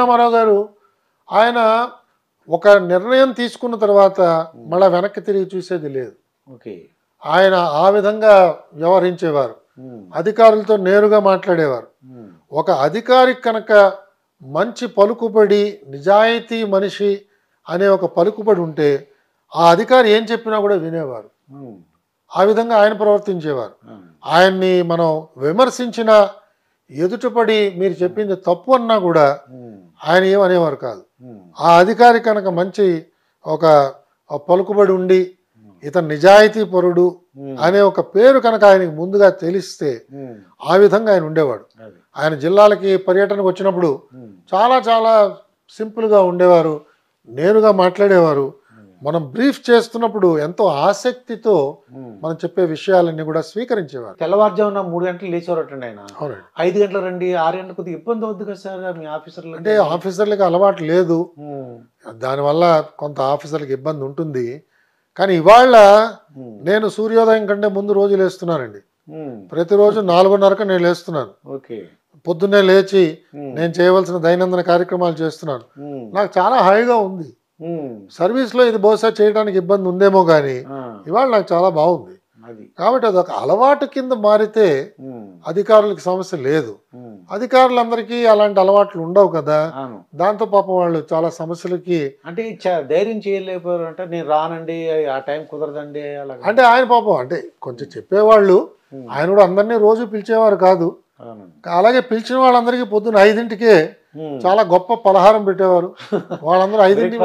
రామారావు గారు ఆయన ఒక నిర్ణయం తీసుకున్న తర్వాత మళ్ళీ వెనక్కి తిరిగి చూసేది లేదు. ఆయన ఆ విధంగా వ్యవహరించేవారు. అధికారులతో నేరుగా మాట్లాడేవారు. ఒక అధికారి కనుక మంచి పలుకుబడి, నిజాయితీ మనిషి అనే ఒక పలుకుబడి ఉంటే ఆ అధికారి ఏం చెప్పినా కూడా వినేవారు. ఆ విధంగా ఆయన ప్రవర్తించేవారు. ఆయన్ని మనం విమర్శించిన ఎదుటపడి మీరు చెప్పింది తప్పు అన్నా కూడా ఆయన ఏమనేవారు కాదు. ఆ అధికారి కనుక మంచి ఒక పలుకుబడి ఉండి ఇతను నిజాయితీ పరుడు అనే ఒక పేరు కనుక ఆయనకి ముందుగా తెలిస్తే ఆ విధంగా ఆయన ఉండేవాడు. ఆయన జిల్లాలకి పర్యటనకు వచ్చినప్పుడు చాలా చాలా సింపుల్గా ఉండేవారు, నేరుగా మాట్లాడేవారు. మనం బ్రీఫ్ చేస్తున్నప్పుడు ఎంతో ఆసక్తితో మనం చెప్పే విషయాలన్నీ కూడా స్వీకరించేవారు. తెల్లవారుజామున 3 గంటలు లేచేవారటండి ఆయన. అవునండి. 5 గంటలు రండి, 6 గంటలు కొద్దిగా ఇబ్బంది అవుద్ది కదా సార్ మీ ఆఫీసర్లు? అంటే ఆఫీసర్లకి అలవాటు లేదు, దానివల్ల కొంత ఆఫీసర్లకి ఇబ్బంది ఉంటుంది. కానీ ఇవాళ నేను సూర్యోదయం కంటే ముందు రోజు లేస్తున్నానండి. ప్రతిరోజు 4:30కు నేను లేస్తున్నాను. పొద్దున్నే లేచి నేను చేయవలసిన దైనందిన కార్యక్రమాలు చేస్తున్నాను. నాకు చాలా హాయిగా ఉంది. సర్వీస్లో ఇది బహుశా చేయడానికి ఇబ్బంది ఉందేమో కానీ ఇవాళ నాకు చాలా బాగుంది. కాబట్టి అదొక అలవాటు కింద మారితే అధికారులకి సమస్య లేదు. అధికారులందరికీ అలాంటి అలవాట్లు ఉండవు కదా, దాంతో పాపం వాళ్ళు చాలా సమస్యలకి అంటే ధైర్యం చేయలేకపోయారు. అంటే నేను రానండి, ఆ టైం కుదరదండి అంటే ఆయన పాపం అంటే కొంచెం చెప్పేవాళ్ళు. ఆయన కూడా అందరినీ రోజు పిలిచేవారు కాదు. అలాగే పిలిచిన వాళ్ళందరికీ పొద్దున్న 5ంటికే చాలా గొప్ప పలహారం పెట్టేవారు. వాళ్ళందరూ 5ంటికి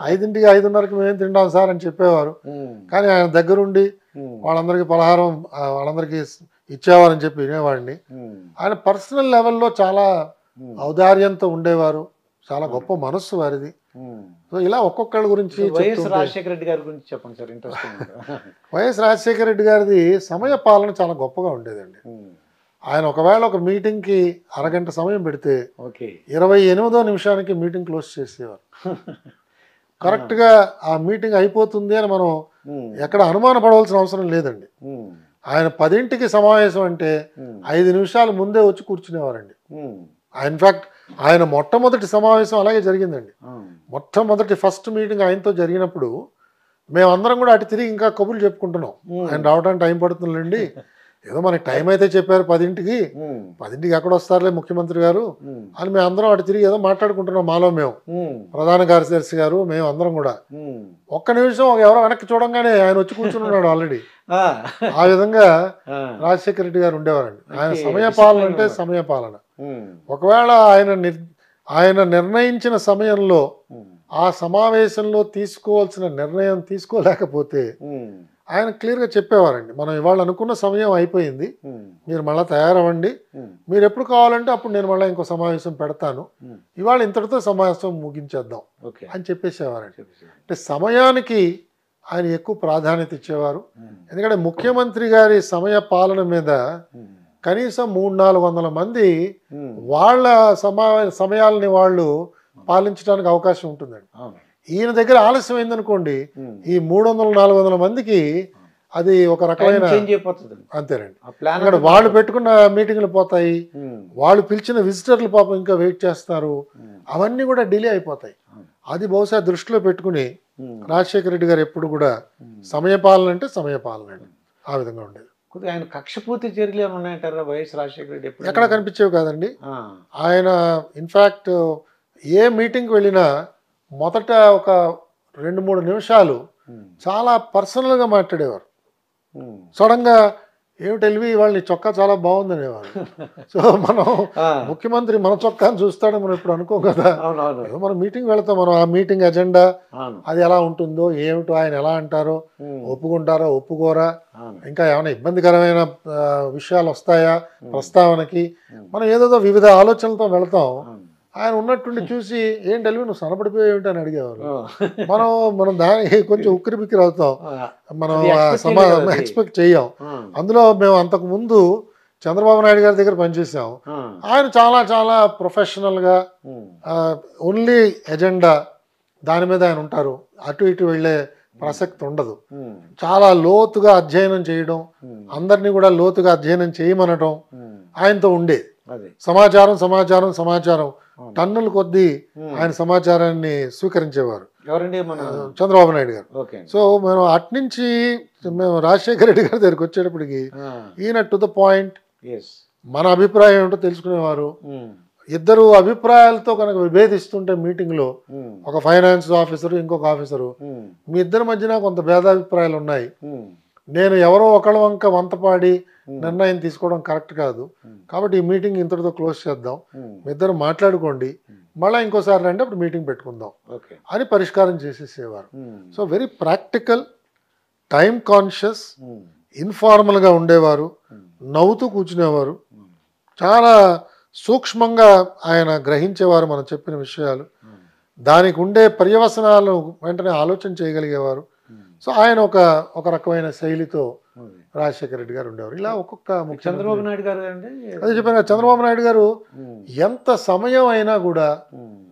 5:30కి మేము తింటాం సార్ అని చెప్పేవారు. కానీ ఆయన దగ్గరుండి వాళ్ళందరికీ పలహారం వాళ్ళందరికీ ఇచ్చేవారని చెప్పి వినేవాడిని. ఆయన పర్సనల్ లెవెల్లో చాలా ఔదార్యంతో ఉండేవారు. చాలా గొప్ప మనస్సు వారిది. సో ఇలా ఒక్కొక్కళ్ళ గురించి వైఎస్ రాజశేఖర రెడ్డి గారి గురించి చెప్పండి sir. Interesting. YS Rajasekhara Reddy గారిది సమయ పాలన చాలా గొప్పగా ఉండేదండి. ఆయన ఒకవేళ ఒక మీటింగ్కి అరగంట సమయం పెడితే 28వ నిమిషానికి మీటింగ్ క్లోజ్ చేసేవారు. కరెక్ట్గా ఆ మీటింగ్ అయిపోతుంది అని మనం ఎక్కడ అనుమాన పడవలసిన అవసరం లేదండి. ఆయన 10ంటికి సమావేశం అంటే 5 నిమిషాలు ముందే వచ్చి కూర్చునేవారండి. ఇన్ఫ్యాక్ట్ ఆయన మొట్టమొదటి సమావేశం అలాగే జరిగిందండి. మొట్టమొదటి ఫస్ట్ మీటింగ్ ఆయనతో జరిగినప్పుడు మేమందరం కూడా అటు తిరిగి ఇంకా కబుర్లు చెప్పుకుంటున్నాం. ఆయన రావడానికి టైం పడుతుందండి, ఏదో మనకి టైం అయితే చెప్పారు 10ంటికి ఎక్కడ వస్తారులే ముఖ్యమంత్రి గారు అని మేము అందరం అటు తిరిగి ఏదో మాట్లాడుకుంటున్నాం. మాలో మేము, ప్రధాన కార్యదర్శి గారు, మేము అందరం కూడా. ఒక్క నిమిషం ఎవరో వెనక్కి చూడంగానే ఆయన వచ్చి కూర్చున్నాడు ఆల్రెడీ. ఆ విధంగా రాజశేఖర రెడ్డి గారు ఉండేవారండి. ఆయన సమయపాలన అంటే సమయపాలన. ఒకవేళ ఆయన నిర్ణయించిన సమయంలో ఆ సమావేశంలో తీసుకోవాల్సిన నిర్ణయం తీసుకోలేకపోతే ఆయన క్లియర్గా చెప్పేవారండి, మనం ఇవాళ అనుకున్న సమయం అయిపోయింది, మీరు మళ్ళీ తయారవ్వండి, మీరు ఎప్పుడు కావాలంటే అప్పుడు నేను మళ్ళీ ఇంకో సమావేశం పెడతాను, ఇవాళ ఇంతటితో సమావేశం ముగించేద్దాం అని చెప్పేసేవారండి. అంటే సమయానికి ఆయన ఎక్కువ ప్రాధాన్యత ఇచ్చేవారు. ఎందుకంటే ముఖ్యమంత్రి గారి సమయ పాలన మీద కనీసం 300-400 మంది వాళ్ళ సమయాలని వాళ్ళు పాలించడానికి అవకాశం ఉంటుందండి. ఈయన దగ్గర ఆలస్యం అయిందనుకోండి, ఈ 300-400 మందికి అది ఒక రకమైన అంతేనండి. అక్కడ వాళ్ళు పెట్టుకున్న మీటింగ్లు పోతాయి, వాళ్ళు పిలిచిన విజిటర్లు పాపం ఇంకా వెయిట్ చేస్తారు, అవన్నీ కూడా డిలే అయిపోతాయి. అది బహుశా దృష్టిలో పెట్టుకుని రాజశేఖర రెడ్డి గారు ఎప్పుడు కూడా సమయపాలన అంటే సమయపాలన అండి, ఆ విధంగా ఉండేది. ఆయన కక్షపూర్తి చర్యలు ఏమైనా ఉన్నాయంటారా వైఎస్ రాజశేఖర రెడ్డి? ఎక్కడ కనిపించేవి కాదండి. ఆయన ఇన్ఫ్యాక్ట్ ఏ మీటింగ్కి వెళ్ళినా మొదట ఒక 2-3 నిమిషాలు చాలా పర్సనల్గా మాట్లాడేవారు. సడన్గా ఏమిటి ఎల్వి వాళ్ళని చొక్కా చాలా బాగుంది అనేవారు. సో మనం ముఖ్యమంత్రి మన చొక్కాని చూస్తాడని మనం ఇప్పుడు అనుకోం కదా. మనం మీటింగ్ వెళతాం, మనం ఆ మీటింగ్ ఎజెండా అది ఎలా ఉంటుందో ఏమిటో, ఆయన ఎలా అంటారో, ఒప్పుకుంటారా ఒప్పుకోరా, ఇంకా ఏమైనా ఇబ్బందికరమైన విషయాలు వస్తాయా ప్రస్తావనకి, మనం ఏదేదో వివిధ ఆలోచనలతో వెళతాం. ఆయన ఉన్నట్టుండి చూసి ఏంటి ఎల్వి నువ్వు సనపడిపోయి ఏమిటి అని అడిగేవారు. మనం దానికి కొంచెం ఉక్కిరి బిక్కిరి అవుతాం, మనం ఎక్స్పెక్ట్ చెయ్యం. అందులో మేము అంతకు ముందు చంద్రబాబు నాయుడు గారి దగ్గర పనిచేసాం. ఆయన చాలా చాలా ప్రొఫెషనల్గా ఓన్లీ ఎజెండా దాని మీద ఆయన ఉంటారు, అటు ఇటు వెళ్ళే ప్రసక్తి ఉండదు. చాలా లోతుగా అధ్యయనం చేయడం, అందరినీ కూడా లోతుగా అధ్యయనం చేయమనడం ఆయనతో ఉండేది. సమాచారం సమాచారం సమాచారం టన్నుల కొద్దీ ఆయన సమాచారాన్ని స్వీకరించేవారు. ఎవరండి? మన చంద్రబాబు నాయుడు గారు. ఓకే. సో మేము అట్నుంచి మేము రాజశేఖర రెడ్డి గారి దగ్గరికి వచ్చేటప్పటికి ఈయన టు ద పాయింట్ మన అభిప్రాయం ఏంటో తెలుసుకునేవారు. ఇద్దరు అభిప్రాయాలతో కనుక విభేదిస్తుంటే మీటింగ్లో ఒక ఫైనాన్స్ ఆఫీసరు ఇంకొక ఆఫీసరు, మీ ఇద్దరి మధ్యన కొంత భేదాభిప్రాయాలు ఉన్నాయి, నేను ఎవరో ఒకళ్ళ వంక వంతపాడి నిర్ణయం తీసుకోవడం కరెక్ట్ కాదు, కాబట్టి ఈ మీటింగ్ ఇంతటితో క్లోజ్ చేద్దాం, మీ ఇద్దరు మాట్లాడుకోండి, మళ్ళీ ఇంకోసారి రండి అప్పుడు మీటింగ్ పెట్టుకుందాం అని పరిష్కారం చేసేసేవారు. So very practical, time conscious, ఇన్ఫార్మల్గా ఉండేవారు, నవ్వుతూ కూర్చునేవారు, చాలా సూక్ష్మంగా ఆయన గ్రహించేవారు మనం చెప్పిన విషయాలు, దానికి ఉండే పర్యవసనాలను వెంటనే ఆలోచన చేయగలిగేవారు. సో ఆయన ఒక రకమైన శైలితో రాజశేఖర రెడ్డి గారు ఉండేవారు. ఇలా ఒక్కొక్క చంద్రబాబు నాయుడు గారు అండి అదే చెప్పాను. చంద్రబాబు నాయుడు గారు ఎంత సమయం అయినా కూడా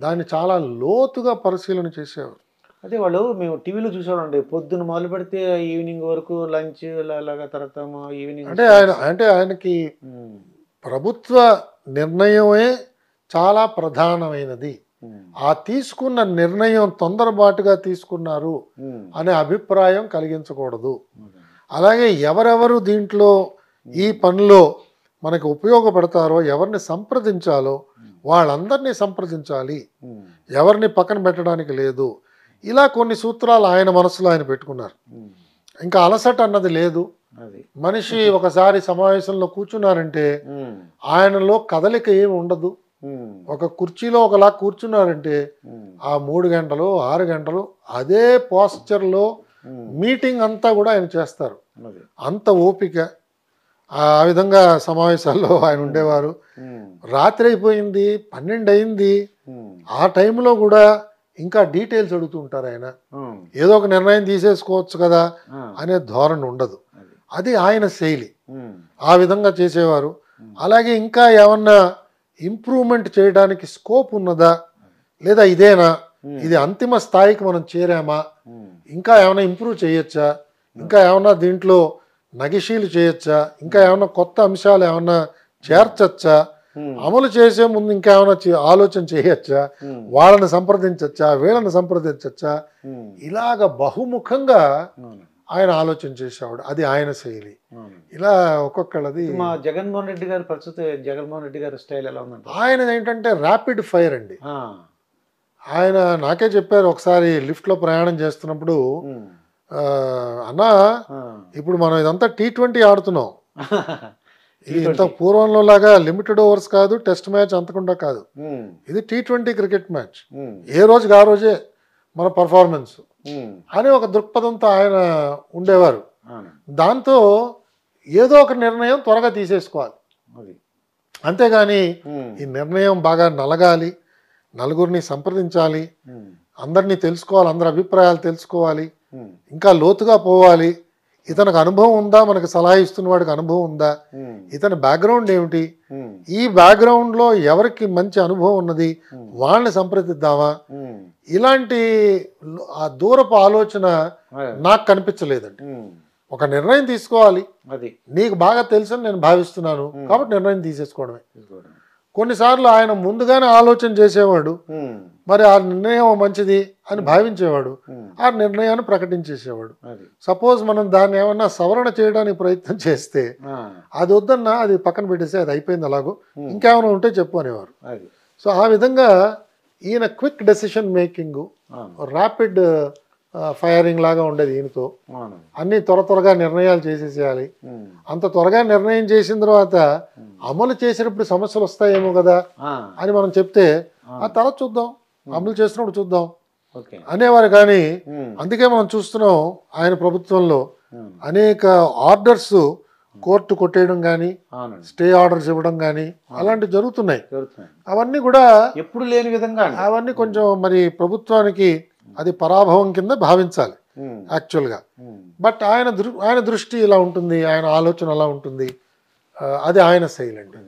దాన్ని చాలా లోతుగా పరిశీలన చేసేవారు. అదే వాళ్ళు మేము టీవీలో చూసామండి, పొద్దున్న మొదలు పెడితే ఈవినింగ్ వరకు లంచ్ అలాగా, తర్వాత ఈవినింగ్ అంటే ఆయనకి ప్రభుత్వ నిర్ణయమే చాలా ప్రధానమైనది, ఆ తీసుకున్న నిర్ణయం తొందరపాటుగా తీసుకున్నారు అనే అభిప్రాయం కలిగించకూడదు. అలాగే ఎవరెవరు దీంట్లో ఈ పనిలో మనకి ఉపయోగపడతారో, ఎవరిని సంప్రదించాలో వాళ్ళందరినీ సంప్రదించాలి, ఎవరిని పక్కన పెట్టడానికి లేదు. ఇలా కొన్ని సూత్రాలు ఆయన మనసులో ఆయన పెట్టుకున్నారు. ఇంకా అలసట అన్నది లేదు. మనిషి ఒకసారి సమావేశంలో కూర్చున్నారంటే ఆయనలో కదలిక ఏమి ఉండదు. ఒక కుర్చీలో ఒకలా కూర్చున్నారంటే ఆ 3 గంటలు 6 గంటలు అదే పోస్చర్లో మీటింగ్ అంతా కూడా ఆయన చేస్తారు. అంత ఓపిక, ఆ విధంగా సమావేశాల్లో ఆయన ఉండేవారు. రాత్రి అయిపోయింది, 12 అయింది, ఆ టైంలో కూడా ఇంకా డీటెయిల్స్ అడుగుతూ ఉంటారు ఆయన. ఏదో ఒక నిర్ణయం తీసేసుకోవచ్చు కదా అనే ధోరణి ఉండదు. అది ఆయన శైలి, ఆ విధంగా చేసేవారు. అలాగే ఇంకా ఏమన్నా ఇంప్రూవ్మెంట్ చేయడానికి స్కోప్ ఉన్నదా, లేదా ఇదేనా, ఇది అంతిమ స్థాయికి మనం చేరామా, ఇంకా ఏమైనా ఇంప్రూవ్ చేయొచ్చా, ఇంకా ఏమన్నా దీంట్లో నగిషీలు చేయొచ్చా, ఇంకా ఏమన్నా కొత్త అంశాలు ఏమన్నా చేర్చచ్చా, అమలు చేసే ముందు ఇంకా ఏమైనా ఆలోచన చేయొచ్చా, వాళ్ళని సంప్రదించచ్చా, వీళ్ళని సంప్రదించచ్చా, ఇలాగ బహుముఖంగా ఆయన ఆలోచన చేసేవాడు. అది ఆయన శైలి. ఇలా ఒక్కొక్కళ్ళది. మా జగన్మోహన్ రెడ్డి గారు ప్రస్తుత జగన్మోహన్ రెడ్డి గారి స్టైల్ ఎలా ఉందంటే ఆయన ఏంటంటే ర్యాపిడ్ ఫైర్ అండి. ఆయన నాకే చెప్పారు ఒకసారి లిఫ్ట్లో ప్రయాణం చేస్తున్నప్పుడు, అన్నా ఇప్పుడు మనం ఇదంతా T20 ఆడుతున్నాం, ఇది ఇంత పూర్వంలో లాగా లిమిటెడ్ ఓవర్స్ కాదు, టెస్ట్ మ్యాచ్ అంతకుండా కాదు, ఇది T20 క్రికెట్ మ్యాచ్, ఏ రోజుకి ఆ రోజే మన పర్ఫార్మెన్స్ అని ఒక దృక్పథంతో ఆయన ఉండేవారు. దాంతో ఏదో ఒక నిర్ణయం త్వరగా తీసేసుకోవాలి, అంతేగాని ఈ నిర్ణయం బాగా నలగాలి, నలుగురిని సంప్రదించాలి, అందరినీ తెలుసుకోవాలి, అందరి అభిప్రాయాలు తెలుసుకోవాలి, ఇంకా లోతుగా పోవాలి, ఇతనికి అనుభవం ఉందా, మనకు సలహా ఇస్తున్న వాడికి అనుభవం ఉందా, ఇతని బ్యాక్గ్రౌండ్ ఏమిటి, ఈ బ్యాక్గ్రౌండ్లో ఎవరికి మంచి అనుభవం ఉన్నది వాళ్ళని సంప్రదిద్దామా, ఇలాంటి ఆ దూరపు ఆలోచన నాకు కనిపించలేదండి. ఒక నిర్ణయం తీసుకోవాలి, నీకు బాగా తెలుసని నేను భావిస్తున్నాను కాబట్టి నిర్ణయం తీసేసుకోవడమే. కొన్నిసార్లు ఆయన ముందుగానే ఆలోచన చేసేవాడు, మరి ఆ నిర్ణయం మంచిది అని భావించేవాడు, ఆ నిర్ణయాన్ని ప్రకటించేసేవాడు. సపోజ్ మనం దాన్ని ఏమన్నా సవరణ చేయడానికి ప్రయత్నం చేస్తే అది వద్దన్నా అది పక్కన పెట్టేసి అది అయిపోయింది అలాగో, ఇంకేమైనా ఉంటే చెప్పు అనేవారు. సో ఆ విధంగా ఈయన quick decision making, rapid firing లాగా ఉండేది ఈయనతో. అన్ని త్వరగా నిర్ణయాలు చేసేసేయాలి. అంత త్వరగా నిర్ణయం చేసిన తర్వాత అమలు చేసినప్పుడు సమస్యలు వస్తాయేమో కదా అని మనం చెప్తే ఆ తర్వాత చూద్దాం, అమలు చేసినప్పుడు చూద్దాం అనేవారు. కానీ అందుకే మనం చూస్తున్నాం ఆయన ప్రభుత్వంలో అనేక ఆర్డర్స్ కోర్టు కొట్టేయడం కానీ, స్టే ఆర్డర్స్ ఇవ్వడం కానీ అలాంటివి జరుగుతున్నాయి. అవన్నీ కూడా ఎప్పుడు లేని విధంగా, అవన్నీ కొంచెం మరి ప్రభుత్వానికి అది పరాభవం కింద భావించాలి యాక్చువల్గా. బట్ ఆయన దృష్టి ఇలా ఉంటుంది, ఆయన ఆలోచన అలా ఉంటుంది, అది ఆయన శైలి అండి.